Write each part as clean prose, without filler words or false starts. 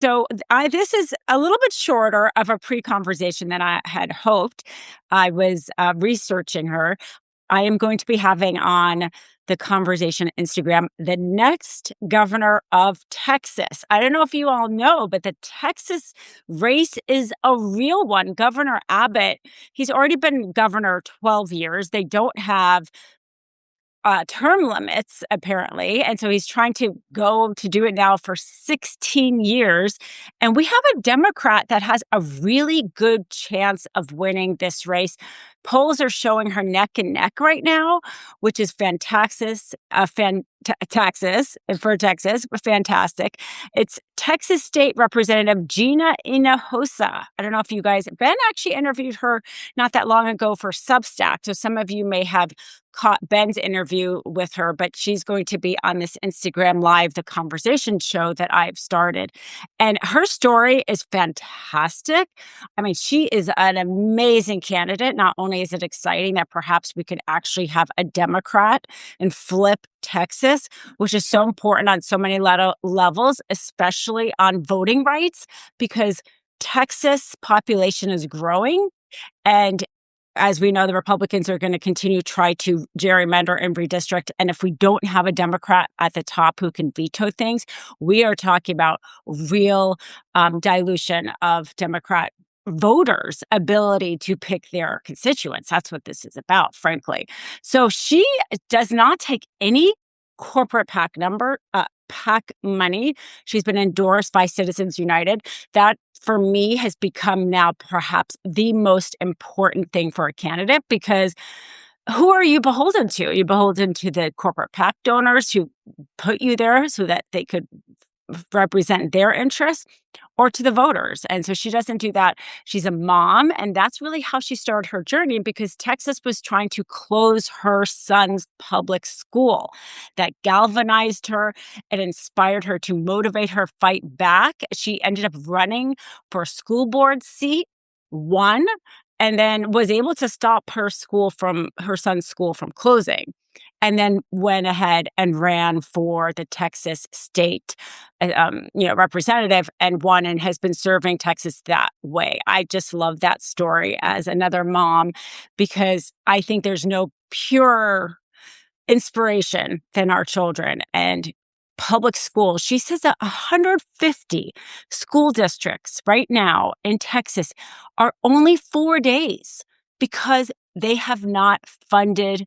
So this is a little bit shorter of a pre-conversation than I had hoped. I was researching her. I am going to be having on the conversation Instagram the next governor of Texas. I don't know if you all know, but the Texas race is a real one. Governor Abbott, he's already been governor 12 years. They don't have term limits, apparently. And so he's trying to go to do it now for 16 years. And we have a Democrat that has a really good chance of winning this race. Polls are showing her neck and neck right now, which is fantastic. Texas for Texas, fantastic. It's Texas State Representative Gina Hinojosa. I don't know if you guys, Ben actually interviewed her not that long ago for Substack. So some of you may have caught Ben's interview with her, but she's going to be on this Instagram Live, the conversation show that I've started. And her story is fantastic. I mean, she is an amazing candidate. Not only is it exciting that perhaps we could actually have a Democrat and flip Texas, which is so important on so many levels, especially on voting rights, because Texas population is growing. And as we know, the Republicans are going to continue to try to gerrymander and redistrict. And if we don't have a Democrat at the top who can veto things, we are talking about real dilution of Democrat voters' ability to pick their constituents. That's what this is about, frankly. So she does not take any corporate PAC money. She's been endorsed by Citizens United. That, for me, has become now perhaps the most important thing for a candidate, because who are you beholden to? You're beholden to the corporate PAC donors who put you there so that they could represent their interests, or to the voters. And so she doesn't do that. She's a mom, and that's really how she started her journey, because Texas was trying to close her son's public school. That galvanized her. It inspired her to motivate her fight back. She ended up running for a school board seat, won, and then was able to stop her son's school from closing. And then went ahead and ran for the Texas state, representative, and won, and has been serving Texas that way. I just love that story as another mom, because I think there's no pure inspiration than our children. And public schools, she says that 150 school districts right now in Texas are only 4 days because they have not funded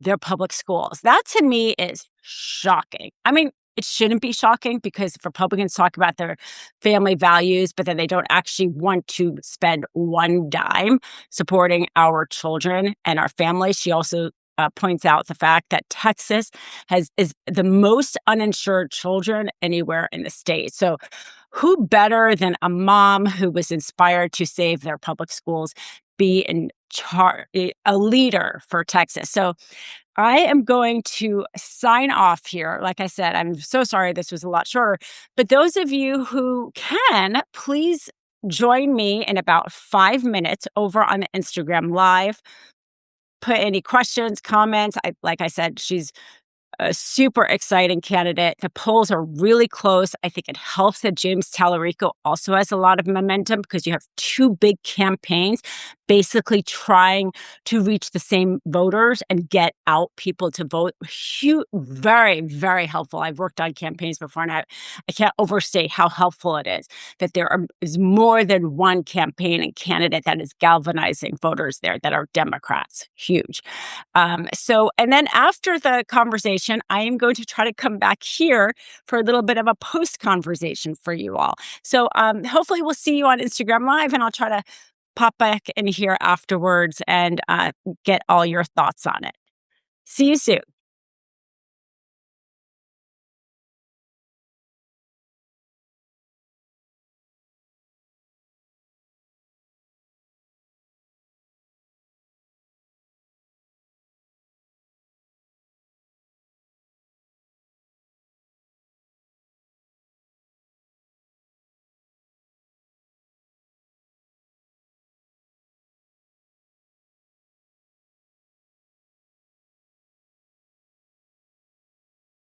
their public schools. That, to me, is shocking. I mean, it shouldn't be shocking, because Republicans talk about their family values, but then they don't actually want to spend one dime supporting our children and our families. She also points out the fact that Texas is the most uninsured children anywhere in the state. So who better than a mom who was inspired to save their public schools be in charge, a leader for Texas? So I am going to sign off here. Like I said, I'm so sorry this was a lot shorter, but those of you who can, please join me in about 5 minutes over on the Instagram Live. Put any questions, comments. Like I said, she's a super exciting candidate. The polls are really close. I think it helps that James Tallarico also has a lot of momentum, because you have two big campaigns basically trying to reach the same voters and get out people to vote. Huge, very, very helpful. I've worked on campaigns before, and I can't overstate how helpful it is that is more than one campaign and candidate that is galvanizing voters there that are Democrats. Huge. And then after the conversation, I am going to try to come back here for a little bit of a post conversation for you all. So hopefully we'll see you on Instagram Live, and I'll try to pop back in here afterwards and get all your thoughts on it. See you soon.